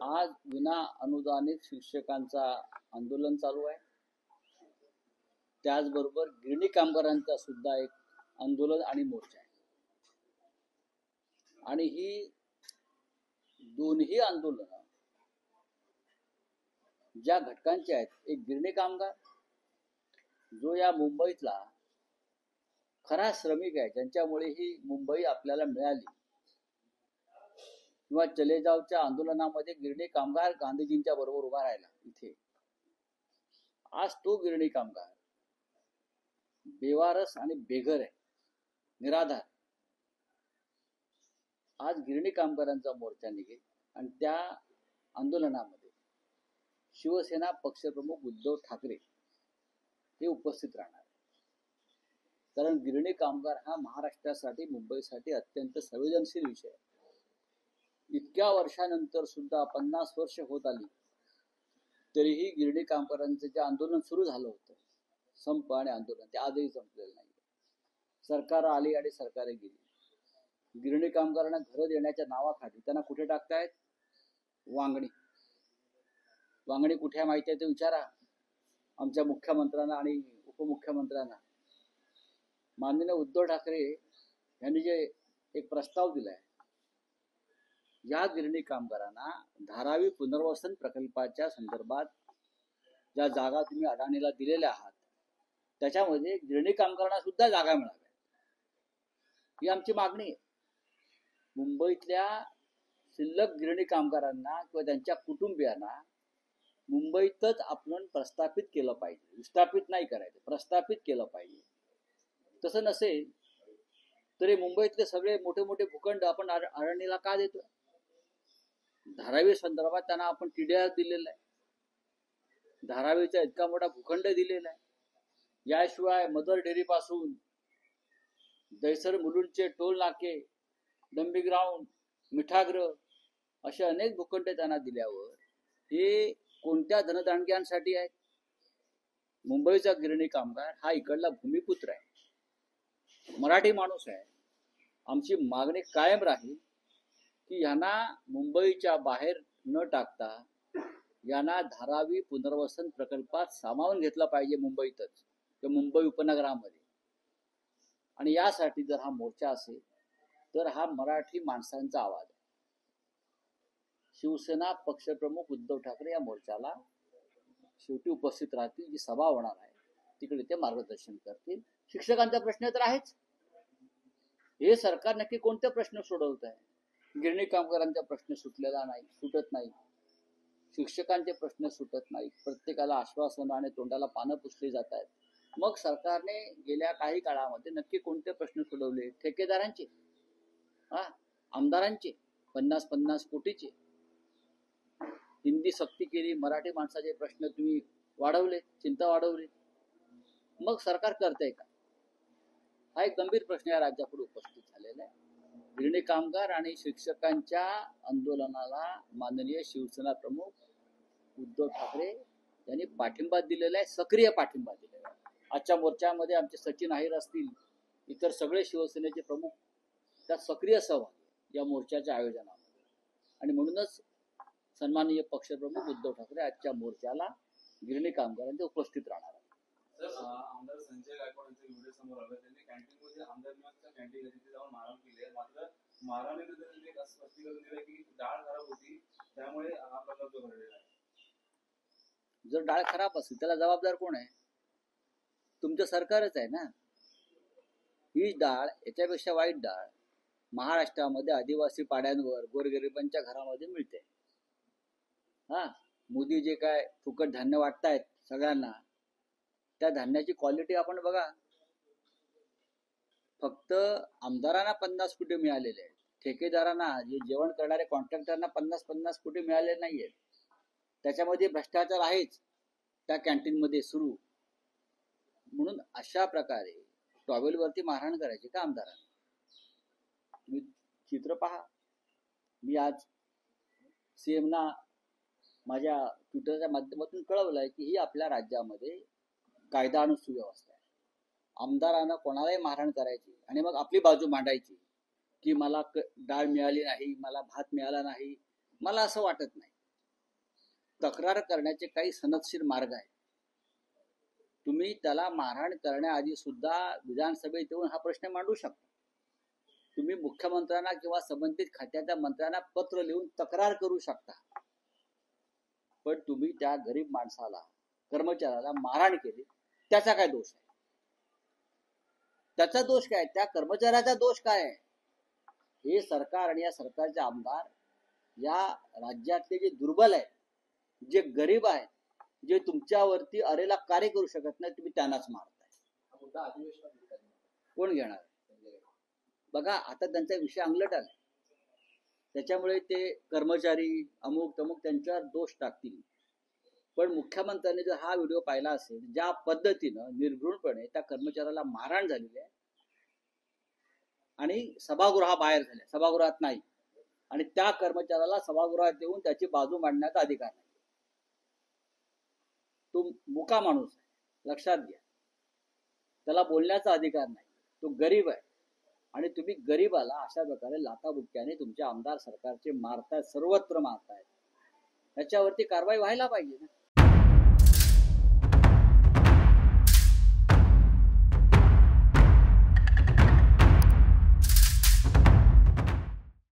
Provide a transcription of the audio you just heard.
आज विना अनुदानित शिक्षकांचा आंदोलन चालू आहे. त्याचबरोबर गिरणी कामगारांचा सुद्धा एक आंदोलन आणि मोर्चा आहे. आणि ही दोन्ही आंदोलन ज्या घटकांचे आहेत, एक गिरणी कामगार जो या मुंबईतला खरा श्रमिक आहे, ज्यांच्यामुळे ही मुंबई आपल्याला मिळाली, किंवा चले जावच्या आंदोलनामध्ये गिरणी कामगार गांधीजींच्या बरोबर उभा राहिला इथे. आज तो गिरणी कामगार बेवारस आणि बेघर आहे, निराधार. आज गिरणी कामगारांचा मोर्चा निघेल आणि त्या आंदोलनामध्ये शिवसेना पक्षप्रमुख उद्धव ठाकरे हे उपस्थित राहणार. कारण गिरणी कामगार हा महाराष्ट्रासाठी, मुंबईसाठी अत्यंत संवेदनशील विषय आहे. इतक्या वर्षानंतर सुद्धा 50 वर्ष होत आली तरीही गिरणी कामगारांचं जे आंदोलन सुरू झालं होतं, संप आणि आंदोलन, ते आजही संपलेलं नाही. सरकार आली आणि सरकारे गेली. गिरणी कामगारांना घरं देण्याच्या नावाखाली त्यांना कुठे टाकतायत? वांगणी. वांगणी कुठे माहिती आहे ते विचारा आमच्या मुख्यमंत्र्यांना आणि उपमुख्यमंत्र्यांना. माननीय उद्धव ठाकरे यांनी जे एक प्रस्ताव दिलाय, या गिरणी कामगारांना धारावी पुनर्वसन प्रकल्पाच्या संदर्भात ज्या जागा तुम्ही अडाणीला दिलेल्या आहात, त्याच्यामध्ये गिरणी कामगारांना सुद्धा जागा मिळाव्या, ही आमची मागणी आहे. मुंबईतल्या शिल्लक गिरणी कामगारांना किंवा त्यांच्या कुटुंबियांना मुंबईतच आपण प्रस्थापित केलं पाहिजे. विस्थापित नाही करायचं, प्रस्थापित केलं पाहिजे. तसं नसेल तरी मुंबईतले सगळे मोठे मोठे भूखंड आपण अडाणीला का देतो? धारावी संदर्भात त्यांना आपण TDR दिलेला आहे, धारावीचा इतका मोठा भूखंड दिलेला आहे. याशिवाय मदर डेअरी पासून दैसर मुलुंडचे टोल नाके, डंबी ग्राउंड, मिठागृह असे अनेक भूखंड त्यांना दिल्यावर हे कोणत्या धनदांडग्यांसाठी आहेत? मुंबईचा गिरणी कामगार हा इकडला भूमिपुत्र आहे, मराठी माणूस आहे. आमची मागणी कायम राहील की यांना मुंबईच्या बाहेर न टाकता यांना धारावी पुनर्वसन प्रकल्पात सामावून घेतला पाहिजे, मुंबईतच किंवा मुंबई उपनगरामध्ये. आणि यासाठी जर हा मोर्चा असेल तर हा मराठी माणसांचा आवाज आहे. शिवसेना पक्षप्रमुख उद्धव ठाकरे या मोर्चाला शेवटी उपस्थित राहतील. जी सभा होणार आहे तिकडे ते मार्गदर्शन करतील. शिक्षकांचा प्रश्न तर आहेच. हे सरकार नक्की कोणते प्रश्न सोडवत आहे? गिरणी कामगारांचा प्रश्न सुटलेला नाही, सुटत नाही. शिक्षकांचे प्रश्न सुटत नाही. प्रत्येकाला आश्वासन आणि तोंडाला पानं पुसली जात आहेत. मग सरकारने गेल्या काही काळामध्ये नक्की कोणते प्रश्न सोडवले? ठेकेदारांचे, आमदारांचे 50-50 कोटीचे. हिंदी सक्ती केली, मराठी माणसाचे प्रश्न तुम्ही वाढवले, चिंता वाढवली. मग सरकार करतंय का? हा एक गंभीर प्रश्न या राज्यापुढे उपस्थित झालेला आहे. गिरणी कामगार आणि शिक्षकांच्या आंदोलनाला माननीय शिवसेना प्रमुख उद्धव ठाकरे यांनी पाठिंबा दिलेला आहे, सक्रिय पाठिंबा दिलेला आहे. आजच्या मोर्चामध्ये आमचे सचिन अहिर असतील, इतर सगळे शिवसेनेचे प्रमुख त्यात सक्रिय सहभागी या मोर्चाच्या आयोजनामध्ये. आणि म्हणूनच सन्माननीय पक्षप्रमुख उद्धव ठाकरे आजच्या मोर्चाला गिरणी कामगारांचे उपस्थित राहणार आहेत. आमदार संजय गायकवाड यांचे व्हिडिओ समोर आले. त्यांनी कॅन्टीनमध्ये आमदार निवासच्या कॅन्टीन तिथे जाऊन मारहाण केली आहे. मात्र मारहाणीनंतर त्यांनी एक स्पष्टीकरण दिलं की डाळ खराब होती, त्यामुळे हा प्रकार जो घडलेला आहे. जर डाळ खराब असेल त्याला जबाबदार कोण आहे? तुमचं सरकारच आहे ना. ही डाळ, याच्यापेक्षा वाईट डाळ महाराष्ट्रामध्ये आदिवासी पाड्यांवर गोरगरिबांच्या घरामध्ये मिळते. मोदी जे काय फुकट धान्य वाटतायत सगळ्यांना, त्या धान्याची क्वालिटी आपण बघा. फक्त आमदारांना 50 कोटी मिळालेले आहेत, ठेकेदारांना, जे जेवण करणारे कॉन्ट्रॅक्टरना 50-50 कोटी मिळालेले नाहीयेत. त्याच्यामध्ये भ्रष्टाचार आहेच त्या कॅन्टीनमध्ये सुरू. म्हणून अशा प्रकारे टॉवेलवरती मारहाण करायची का आमदारांना? तुम्ही चित्र पहा. मी आज CMना माझ्या ट्विटरच्या माध्यमातून कळवलंय की ही आपल्या राज्यामध्ये कायदा आणि सुव्यवस्था आहे. आमदारांना कोणालाही मारहाण करायची आणि मग आपली बाजू मांडायची की मला डाळ मिळाली नाही, मला भात मिळाला नाही. मला असं वाटत नाही. तक्रार करण्याचे काही सनदशीर मार्ग आहेत. तुम्ही त्याला मारहाण करण्याआधी सुद्धा विधानसभेत येऊन हा प्रश्न मांडू शकता. तुम्ही मुख्यमंत्र्यांना किंवा संबंधित खात्याच्या मंत्र्यांना पत्र लिहून तक्रार करू शकता. पण तुम्ही त्या गरीब माणसाला, कर्मचाऱ्याला मारहाण केली, त्याचा काय दोष आहे? त्याचा दोष काय? त्या कर्मचाऱ्याचा दोष काय आहे? हे सरकार आणि या सरकारचे आमदार या राज्यातले जे दुर्बल आहेत, जे गरीब आहेत, जे तुमच्यावरती अरेला कार्य करू शकत नाही, तुम्ही त्यांनाच मारताय. कोण घेणार? बघा, आता त्यांचा विषय अंगलट आला. त्याच्यामुळे ते कर्मचारी अमुक तमुक त्यांच्यावर दोष टाकतील. पण मुख्यमंत्र्यांनी जर हा व्हिडिओ पाहिला असेल, ज्या पद्धतीनं निर्घृणपणे त्या कर्मचाऱ्याला मारहाण झालेली आहे आणि सभागृहाबाहेर झाले, सभागृहात नाही, आणि त्या कर्मचाऱ्याला सभागृहात येऊन त्याची बाजू मांडण्याचा अधिकार नाही. तो मुका माणूस आहे, लक्षात घ्या. त्याला बोलण्याचा अधिकार नाही. तो गरीब आहे आणि तुम्ही गरीबाला अशा प्रकारे लाथाबुक्क्याने तुमचे आमदार सरकारचे मारतायत, सर्वत्र मारतायत. त्याच्यावरती कारवाई व्हायला पाहिजे ना.